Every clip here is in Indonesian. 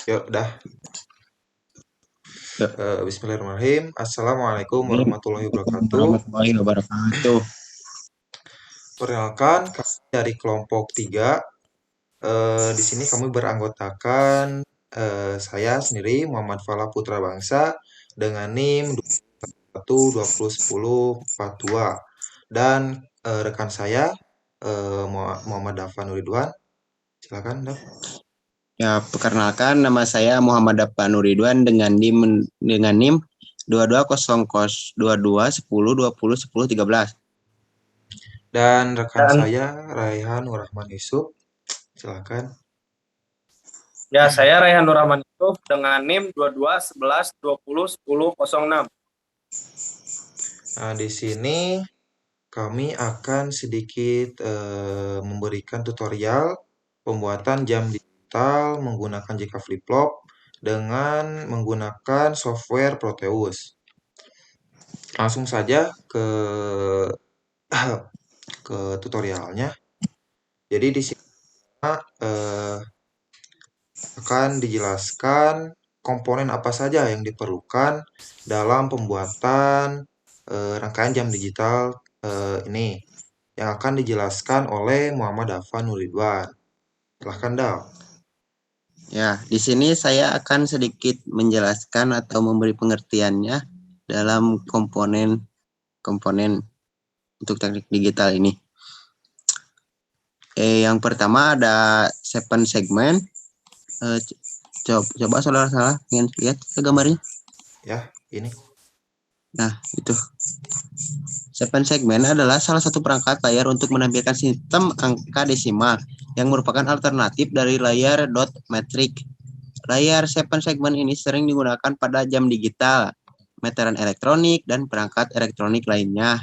Yuk, dah. Ya, Bismillahirrahmanirrahim. Assalamualaikum warahmatullahi Waalaikumsalam wabarakatuh. warahmatullahi wabarakatuh. Perkenalkan, kami dari kelompok 3. Di sini kami beranggotakan saya sendiri, Muhammad Fala Putra Bangsa, dengan NIM 21 20 10 42. Dan rekan saya, Muhammad Dafan Ridwan. Silakan, Daf. Ya, perkenalkan nama saya Muhammad Dapa Nuridwan dengan NIM 22002210201013. Dan rekan Dan saya, Raihan Rahman Yusuf. Silakan. ya saya Raihan Nurrahman Yusuf dengan NIM 2211201006. Nah, di sini kami akan sedikit memberikan tutorial pembuatan jam digital menggunakan JK Flip-Flop dengan menggunakan software Proteus. Langsung saja ke ke tutorialnya. Jadi di sini akan dijelaskan komponen apa saja yang diperlukan dalam pembuatan rangkaian jam digital ini yang akan dijelaskan oleh Muhammad Afan Nuridwan. Silahkan, Dal. Ya, di sini saya akan sedikit menjelaskan atau memberi pengertiannya dalam komponen untuk teknik digital ini. Yang pertama ada 7 segmen. Coba saudara ingin lihat gambarnya. Ya, ini. Nah, itu. 7 segmen adalah salah satu perangkat layar untuk menampilkan sistem angka desimal yang merupakan alternatif dari layar dot matrix. Layar 7 segmen ini sering digunakan pada jam digital, meteran elektronik, dan perangkat elektronik lainnya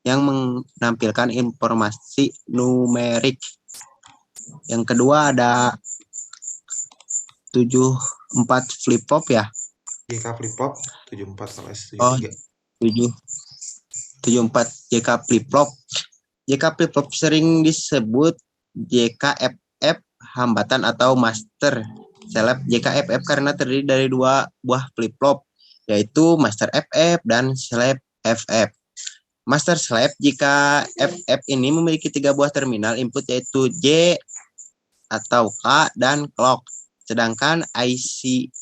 yang menampilkan informasi numerik. Yang kedua ada 74 flip flop ya. JK Flip-Flop 74 LS 73. Oh, 74 JK flip flop. JK flip flop sering disebut JKFF hambatan atau master slave JKFF karena terdiri dari dua buah flip flop, yaitu master FF dan slave FF. Master slave jika FF ini memiliki 3 buah terminal input, yaitu J atau K dan clock. Sedangkan IC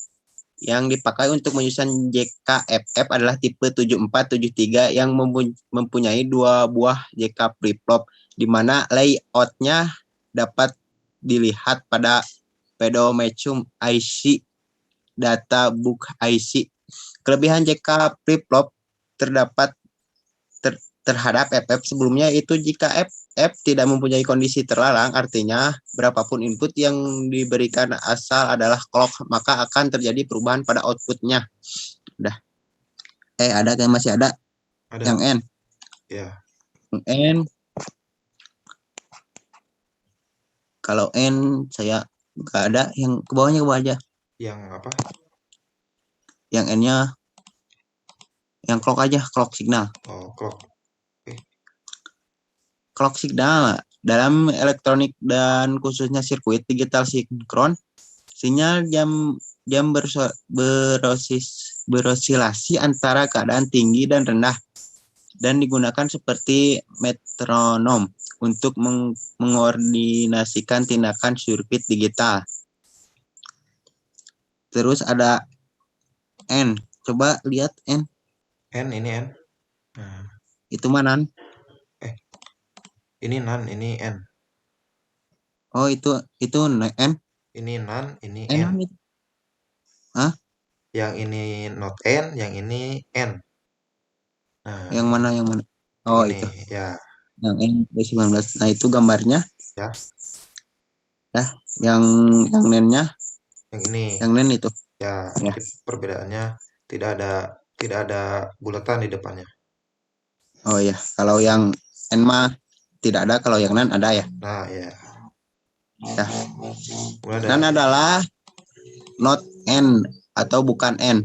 yang dipakai untuk menyusun JKFF adalah tipe 7473 yang mempunyai 2 buah JK flip-flop, di mana layoutnya dapat dilihat pada pedomecum IC data book IC. Kelebihan JK flip-flop terdapat terhadap FF sebelumnya itu jika FF tidak mempunyai kondisi terlarang, artinya berapapun input yang diberikan asal adalah clock, maka akan terjadi perubahan pada outputnya. Udah. Ada kan, masih ada? Ada. Yang N. Ya. Yang N. Kalau N saya nggak ada, yang ke bawahnya ke bawah aja. Yang apa? Yang N-nya yang clock aja, clock signal. Oh, clock. Clock signal dalam elektronik dan khususnya sirkuit digital sinkron, sinyal jam berosilasi antara keadaan tinggi dan rendah dan digunakan seperti metronom untuk mengordinasikan tindakan sirkuit digital. Terus ada N. Coba lihat N. N, ini N. Nah, Itu mana? ini NaN, ini N. Oh, itu N. Ini NaN, ini N. N. Hah? Yang ini not N, yang ini N. Nah, Yang mana? yang Oh, ini, itu. ya. Yang N19. Nah, itu gambarnya. Ya. Ya, yang N-nya. Yang ini. Yang N itu. Ya, Ya. perbedaannya tidak ada bulatan di depannya. Oh ya, kalau yang N mah tidak ada, kalau yang NaN ada ya. Nah, ya. Ya. NaN adalah not N atau bukan N.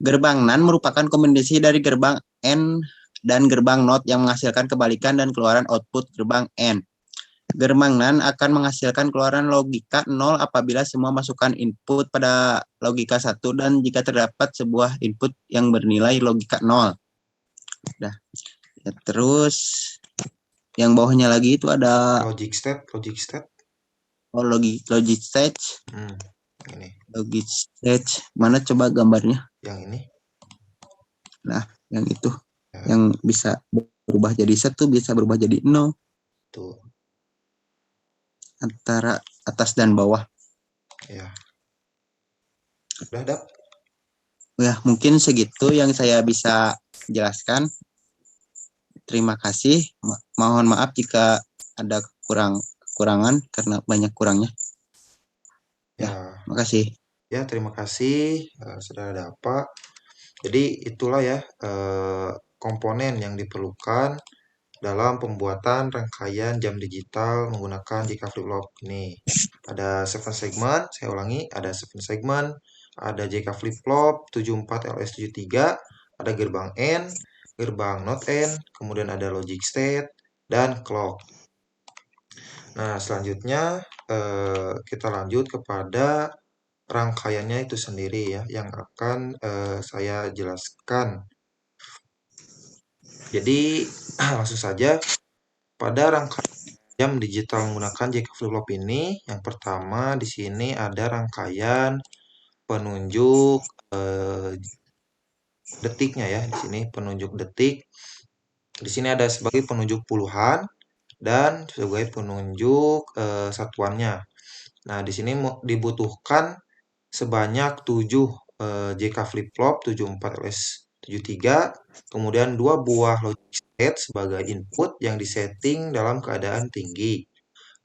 Gerbang NaN merupakan kombinasi dari gerbang N dan gerbang not yang menghasilkan kebalikan dan keluaran output gerbang N. Gerbang NAND akan menghasilkan keluaran logika 0 apabila semua masukan input pada logika 1 dan jika terdapat sebuah input yang bernilai logika 0. Udah. Ya, terus yang bawahnya lagi itu ada Logic state. logic stage. Ini. Logic stage. Mana coba gambarnya? Yang ini. Nah, yang itu. Ya. Yang bisa berubah jadi 1, bisa berubah jadi 0. Tuh. Antara atas dan bawah. Ya. Udah, Dap? Ya, mungkin segitu yang saya bisa jelaskan. Terima kasih. Mohon maaf jika ada kekurangan karena banyak kurangnya. Ya. Makasih. Ya, terima kasih Saudara Dapa. Jadi itulah ya komponen yang diperlukan dalam pembuatan rangkaian jam digital menggunakan JK Flip-Flop ini. Ada 7 segment, saya ulangi, ada 7 segment, ada JK Flip-Flop 74 LS73, ada gerbang N, gerbang not N, kemudian ada logic state, dan clock. Nah, selanjutnya kita lanjut kepada rangkaiannya itu sendiri ya, yang akan saya jelaskan. Jadi, langsung saja pada rangkaian jam digital menggunakan JK Flip-Flop ini, yang pertama di sini ada rangkaian penunjuk detiknya ya. Di sini penunjuk detik. Di sini ada sebagai penunjuk puluhan dan sebagai penunjuk satuannya. Nah, di sini dibutuhkan sebanyak 7 JK Flip-Flop 74LS73, kemudian 2 buah logic state sebagai input yang disetting dalam keadaan tinggi.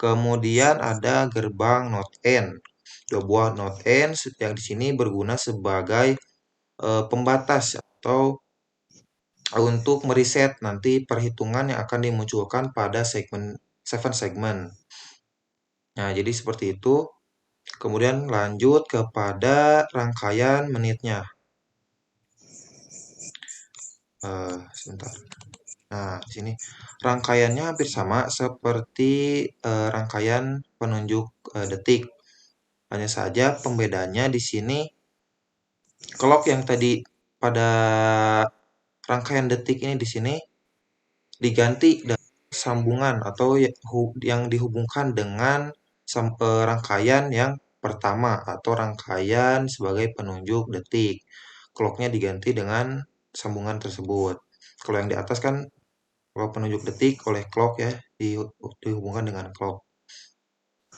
Kemudian ada gerbang not N, 2 buah not N yang di sini berguna sebagai pembatas atau untuk mereset nanti perhitungan yang akan dimunculkan pada segmen 7 segment. Nah, jadi seperti itu. Kemudian lanjut kepada rangkaian menitnya. Sebentar. Nah, di sini rangkaiannya hampir sama seperti rangkaian penunjuk detik. Hanya saja pembedanya di sini clock yang tadi pada rangkaian detik ini di sini diganti dengan sambungan atau yang dihubungkan dengan rangkaian yang pertama atau rangkaian sebagai penunjuk detik. Clocknya diganti dengan sambungan tersebut. Kalau yang di atas kan kalau penunjuk detik oleh clock ya dihubungkan dengan clock.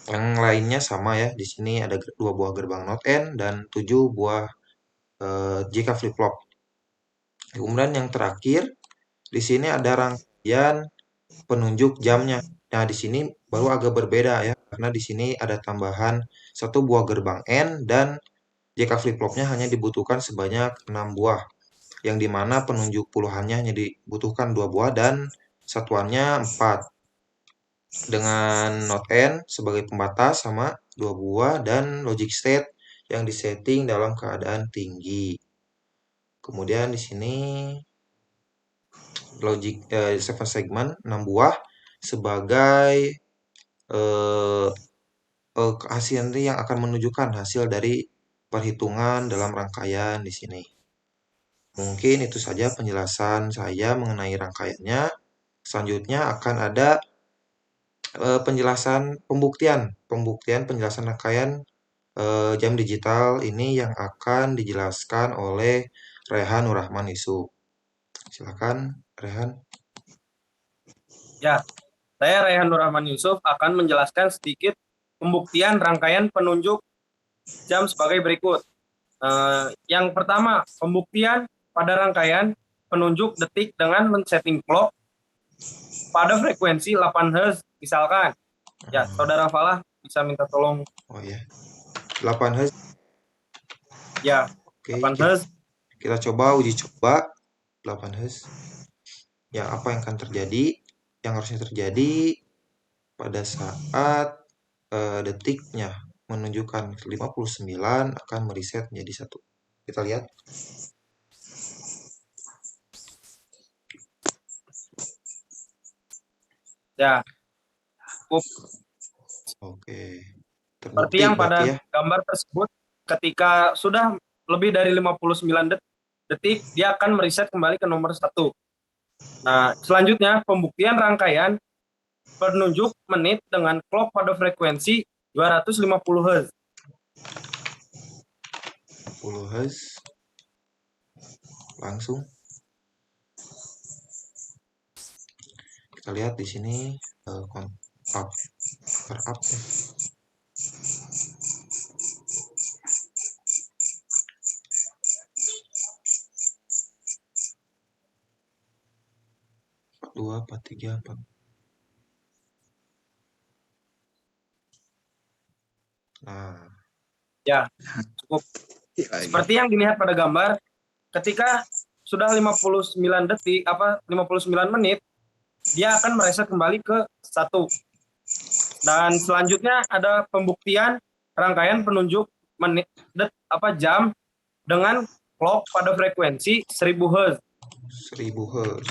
Yang lainnya sama ya. Di sini ada 2 buah gerbang not N dan 7 buah JK flip-flop. Kemudian yang terakhir di sini ada rangkaian penunjuk jamnya. Nah, di sini baru agak berbeda ya, karena di sini ada tambahan 1 buah gerbang N dan JK flip-flopnya hanya dibutuhkan sebanyak 6 buah. Yang dimana penunjuk puluhannya hanya dibutuhkan 2 buah dan satuannya 4. Dengan not N sebagai pembatas sama 2 buah dan logic state yang disetting dalam keadaan tinggi. Kemudian di sini logic 7 segment 6 buah sebagai hasil nanti yang akan menunjukkan hasil dari perhitungan dalam rangkaian di sini. Mungkin itu saja penjelasan saya mengenai rangkaiannya. Selanjutnya akan ada penjelasan penjelasan rangkaian jam digital ini yang akan dijelaskan oleh Rehan Nurrahman Yusuf. Silakan Rehan. Ya, saya Raihan Nurrahman Yusuf akan menjelaskan sedikit pembuktian rangkaian penunjuk jam sebagai berikut. Yang pertama, pembuktian pada rangkaian penunjuk detik dengan men-setting clock pada frekuensi 8 Hz misalkan. Ya, Saudara Falah bisa minta tolong. Oh ya. 8 Hz. Ya, Oke, 8 Hz. kita coba uji coba 8 Hz. Yang apa yang akan terjadi? Yang harusnya terjadi pada saat detiknya menunjukkan 59 akan mereset menjadi 1. Kita lihat. Ya, cukup. Oke. Seperti Terbukti yang berarti pada ya. gambar tersebut, ketika sudah lebih dari 59 detik, dia akan mereset kembali ke nomor 1. Nah, selanjutnya pembuktian rangkaian penunjuk menit dengan clock pada frekuensi 250 Hz. 10 Hz. Langsung kita lihat di sini up ya. Dua, 43, 4. Nah, Ya, cukup. Seperti yang dilihat pada gambar, ketika sudah 59 detik, 59 menit, dia akan mereset kembali ke 1. Dan selanjutnya ada pembuktian rangkaian penunjuk menit, jam dengan clock pada frekuensi 1000 Hz. 1000 Hz.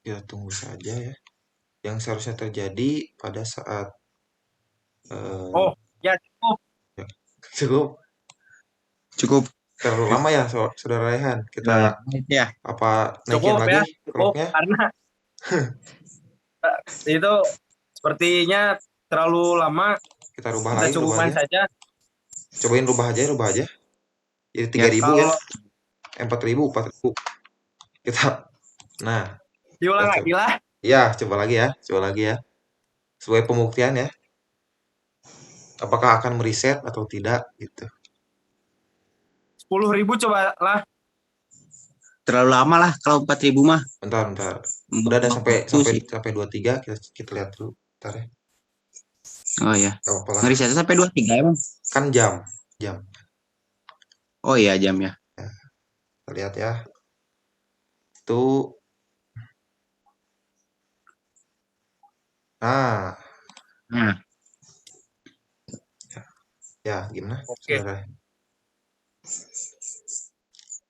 Kita tunggu saja ya. Yang seharusnya terjadi pada saat Ya cukup. Cukup terlalu lama ya, Saudara Rehan. Kita Ya. apa naikin Cukup lagi ya, cukup clocknya? karena itu sepertinya terlalu lama. Kita rubah Kita lagi, cukupkan saja. Cobain rubah aja. Jadi 3.000 ya. 4.000, 4.000. Kita, nah, Diulang kita lagi lah. ya, coba lagi ya. Sesuai pembuktian ya. Apakah akan mereset atau tidak gitu. 10.000 coba lah. Terlalu lama lah kalau 4.000 mah. Bentar. Udah ada sampai 23, kita lihat dulu. Bentar ya. Oh ya. Gak apa-apa lah. Ngereset sampai 23 emang. Kan jam. Oh iya jam ya. Kita lihat ya. Itu. Nah. Ya, gimana? Oke. Saudara?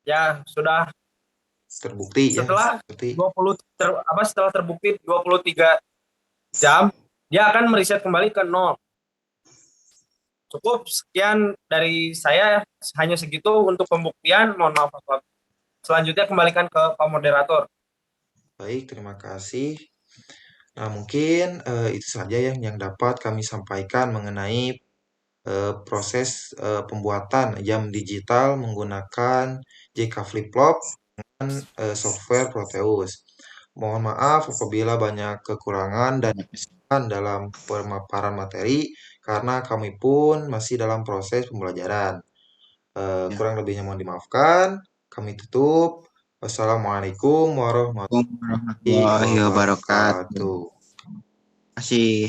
Ya, sudah Terbukti setelah ya. setelah terbukti 23 jam, dia akan mereset kembali ke 0. Cukup sekian dari saya, hanya segitu untuk pembuktian. Mohon maaf. Selanjutnya kembalikan ke Pak Moderator. Baik, terima kasih. Nah, mungkin itu saja yang dapat kami sampaikan mengenai proses pembuatan jam digital menggunakan JK Flip-Flop dengan software Proteus. Mohon maaf apabila banyak kekurangan dan kesalahan dalam pemaparan materi karena kami pun masih dalam proses pembelajaran. Kurang lebihnya mohon dimaafkan. Kami tutup. Wassalamualaikum warahmatullahi Warahmatullahi wabarakatuh. wabarakatuh. Masih